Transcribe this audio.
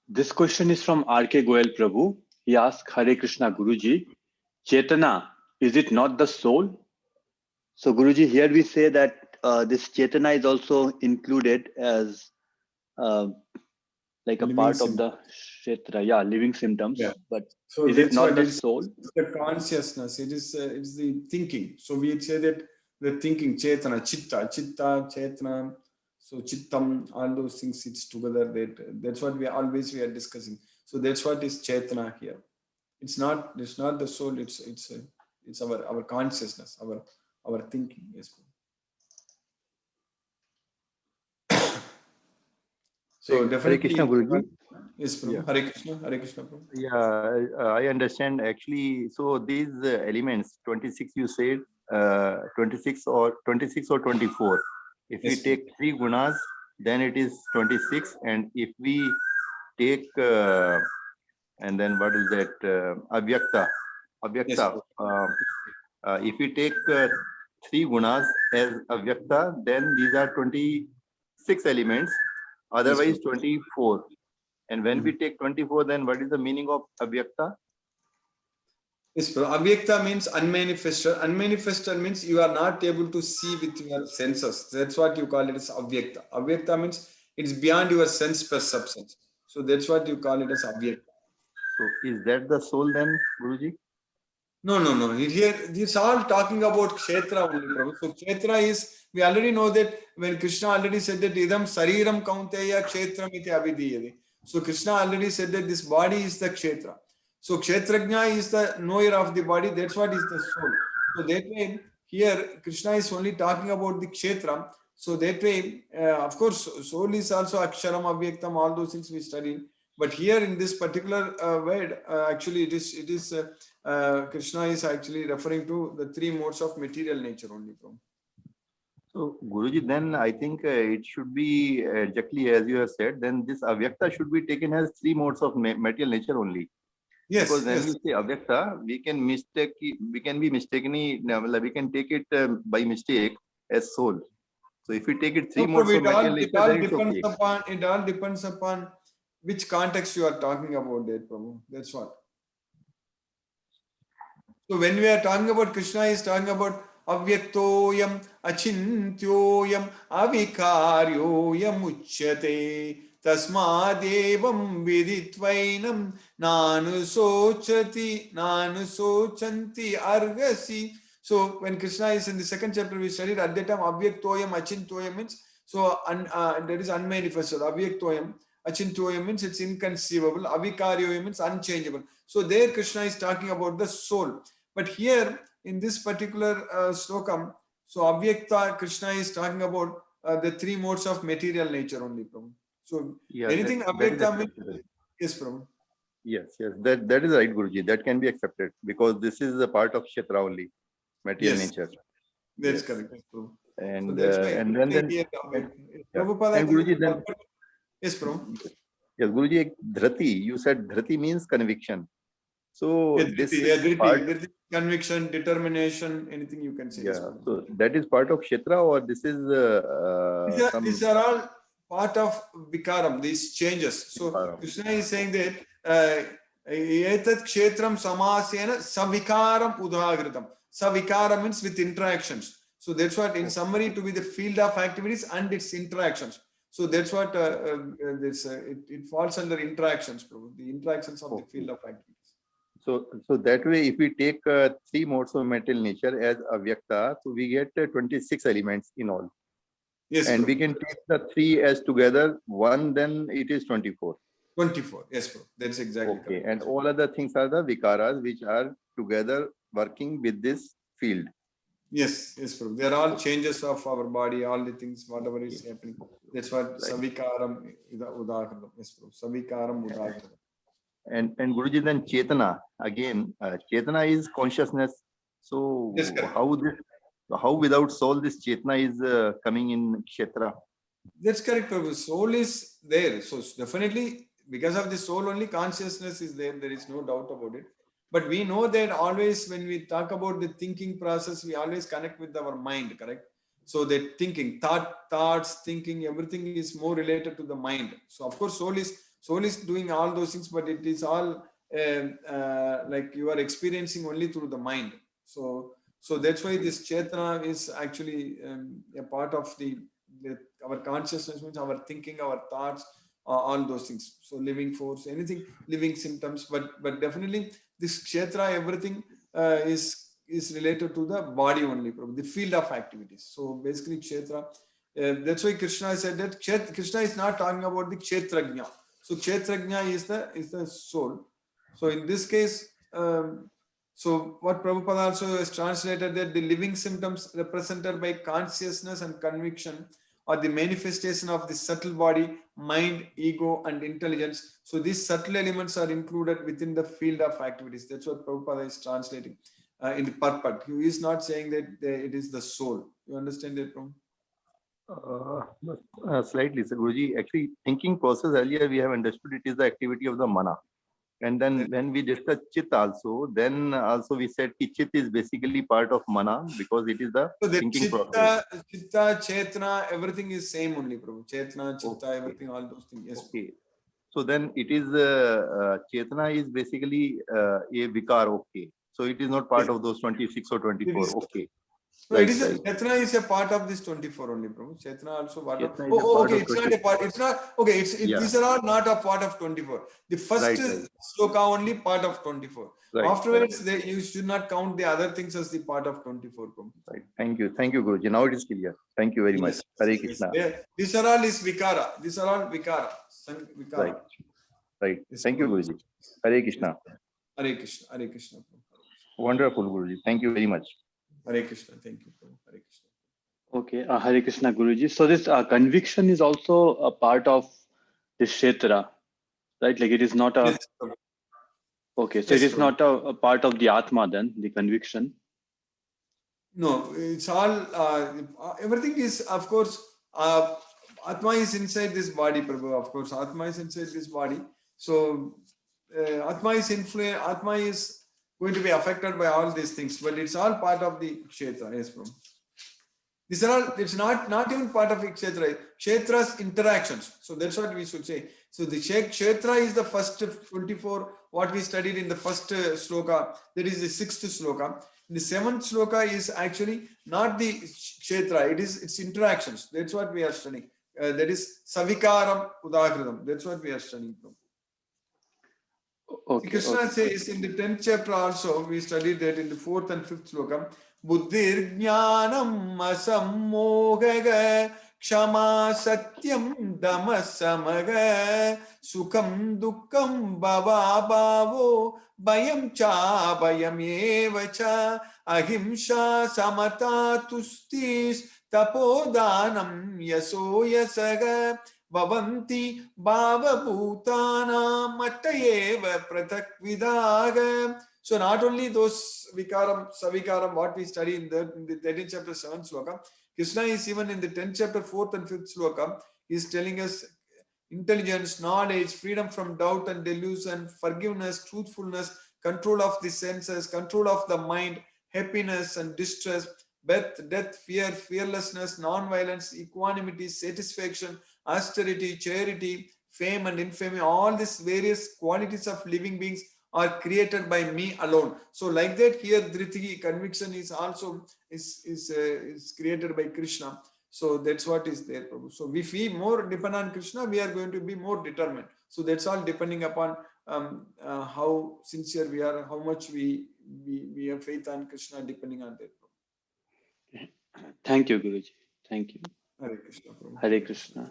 This question is from R.K. Goel Prabhu. He asks, Hare Krishna Guruji, Chetana, is it not the soul? So Guruji, here we say that this Chetana is also included as like a Living part of symptom. the Kshetra, living symptoms. Yeah. But So is it that's not what the it is. soul? The consciousness. It's the thinking. So we say that the thinking, Chetana, Chitta, Chetana. So Chittam, all those things sits together. That's what we are discussing. So that's what is Chetana here. It's not the soul. It's our consciousness, our thinking. Yes. So Hare Krishna definitely, Guruji. yes, Prabhu. Yeah. Hare Krishna, Prabhu. Yeah, I understand actually. So these elements, 26 you said, 26 or 24. If we Yes, take three gunas, then it is 26. And if we take, and then what is that? Avyakta. Yes, Avyakta. If we take three gunas as avyakta, then these are 26 elements, otherwise 24. And when we take 24, then what is the meaning of avyakta? yes, Prabhu. Avyakta means unmanifested. Unmanifested means you are not able to see with your senses. That's what you call it as avyakta. Avyakta means it's beyond your sense perceptions. So that's what you call it as avyakta. So is that the soul then, Guruji? No. Here, this all talking about Kshetra only, Prabhu. So Kshetra is, we already know that when Krishna already said that idam sariram kaunteya kshetram iti abhidiyate. So Krishna already said that this body is the Kshetra. So Kshetrajna is the knower of the body. That's what is the soul. So that way, here Krishna is only talking about the Kshetra. So that way, of course, soul is also Aksharam, Avyaktam, all those things we studied. But here in this particular word, actually it is Krishna is actually referring to the three modes of material nature only. So Guruji, then I think it should be exactly as you have said, then this avyakta should be taken as three modes of material nature only. Yes, Because when yes. we say avyakta, we can be mistakenly, we can take it by mistake as soul. So if we take it three No, modes of it all, material nature, then it's okay. it all depends upon which context you are talking about that, Prabhu. That's what. So when we are talking about Krishna, is talking about avyaktoyam, achintyoyam, avikaryoyam uchyate, tasmadevam viditvainam, nanu sochanti argasi. So when Krishna is in the second chapter, we studied at that time avyaktoyam, achintyoyam means, so that is unmanifested. Avyaktoyam, achintyoyam means it's inconceivable. Avikaryoyam means unchangeable. So there Krishna is talking about the soul. But here in this particular slokam, so avyakta, Krishna is talking about the three modes of material nature only, Prabhu. So Yeah, anything that is avyakta means, acceptable. yes, Prabhu. Yes, that is right, Guruji. That can be accepted because this is a part of Kshetra only, material Yes, nature. that's Yes. correct, Prabhu. So And that's why then here, yeah. Prabhupada, I And think, Guruji, then yes, Prabhu. yes, Guruji, dhrati. You said dhrati means conviction. So this part, Dhriti, conviction, determination, anything you can say. Yes, yeah. Prabhu. So that is part of Kshetra, or this is some These are all part of Vikaram, these changes. So Vikaram. Krishna is saying that etat kshetram samasena savikaram udhagritam. Savikaram means with interactions. So that's what in summary to be the field of activities and its interactions. So that's what it falls under interactions, Prabhu, the interactions of the field of activities. So that way, if we take three modes of material nature as avyakta, so we get 26 elements in all. Yes, and Prabhu. we can take the three as together, one, then it is 24. 24, yes, Prabhu. That's exactly Okay, correct. and all other things are the vikaras which are together working with this field. Yes, Prabhu. They are all changes of our body, all the things, whatever is happening. That's what Right. Savikaram Udakradam. Yes, Prabhu. Savikaram Udakradam. And Guruji, then Chetana, again, Chetana is consciousness. So Yes, correct. how without soul this Chetana is coming in Kshetra? That's correct, Prabhu. Soul is there. So definitely because of the soul only consciousness is there. There is no doubt about it. But we know that always when we talk about the thinking process, we always connect with our mind, correct? So that thinking, thoughts, thinking, everything is more related to the mind. So of course, Soul is doing all those things, but it is all like you are experiencing only through the mind. So that's why this Chetana is actually a part of our consciousness, means our thinking, our thoughts, all those things. So living force, anything, living symptoms, but definitely this Kshetra, everything is related to the body only, the field of activities. So basically Kshetra, that's why Krishna said that Krishna is not talking about the Kshetrajna. So Kshetrajna is the soul. So in this case, so what Prabhupada also has translated, that the living symptoms represented by consciousness and conviction are the manifestation of the subtle body, mind, ego, and intelligence. So these subtle elements are included within the field of activities. That's what Prabhupada is translating in the purport. He is not saying that it is the soul. You understand that, Prabhupada? Slightly, so Guruji, actually thinking process earlier we have understood it is the activity of the mana. And then when we discussed Chit also, then also we said ki Chit is basically part of mana because it is the So the thinking process. Chitta, Chetna, everything is same only, Prabhu. Chetna, Chitta, Okay. everything, all those things. Yes. Okay. So then it is Chetana is basically a vikar. Okay. So it is not part of those 26 or 24. Okay. No, Right, it is right. Chetna is a part of this 24 only, Prabhu. Chetna also part of. Chetna is a part Okay. of It's not 24. a part. It's not okay. Yeah. These are all not a part of 24. The first Right, right. sloka only part of 24. Right. Afterwards, you should not count the other things as the part of 24, Prabhu. Right. Thank you, Guruji. Now it is clear. Thank you very much. Yes, Hare yes, Krishna. yes. These are all is vikara. These are all vikara. Vikara. Right. Right. Yes, Thank you, Prabhu. Guruji. Hare Krishna. Hare Krishna. Hare Krishna. Prabhu. Wonderful, Guruji. Thank you very much. Hare Krishna. Thank you, Prabhu. Hare Krishna. Okay, Hare Krishna Guruji. So this conviction is also a part of this Kshetra, right? Like it is not a, Yes, Prabhu. okay, so Yes, it is Prabhu. not a part of the Atma then, the conviction. No, it's all, everything is, of course, Atma is inside this body, Prabhu, of course. Atma is inside this body. So, Atma is going to be affected by all these things, but it's all part of the Kshetra, yes, Prabhu. These are all, it's not even part of Kshetra. Kshetra's interactions. So that's what we should say. So the Kshetra is the first 24, what we studied in the first sloka, that is the sixth sloka. The seventh sloka is actually not the Kshetra, its interactions. That's what we are studying. That is Savikaram Udahridam. That's what we are studying from. Okay. Krishna says in the 10th chapter also, we studied that in the 4th and 5th sloka, Buddhir Jnanam Asammogaga Kshama Satyam Damasamaga Sukham Dukkam Bhava Bhavo Bhayam Cha Bhayam Eva Cha Ahimsa Samata Tustis Tapodanam Yaso Yasaga Bhavanti Bhava Bhutana Mattayeva Pratak Vidaga. So not only those Vikaram, Savikaram, what we study in the 13th chapter 7th sloka, Krishna is even in the 10th chapter 4th and 5th sloka, he is telling us intelligence, knowledge, freedom from doubt and delusion, forgiveness, truthfulness, control of the senses, control of the mind, happiness and distress, birth, death, fear, fearlessness, non-violence, equanimity, satisfaction, austerity, charity, fame and infamy, all these various qualities of living beings are created by me alone. So like that here Dhriti conviction is also is created by Krishna. So that's what is there, Prabhu. So if we more depend on Krishna, we are going to be more determined. So that's all depending upon how sincere we are, how much we have faith on Krishna, depending on that, Prabhu. Thank you, Guruji. Thank you. Hare Krishna, Prabhu. Hare Krishna.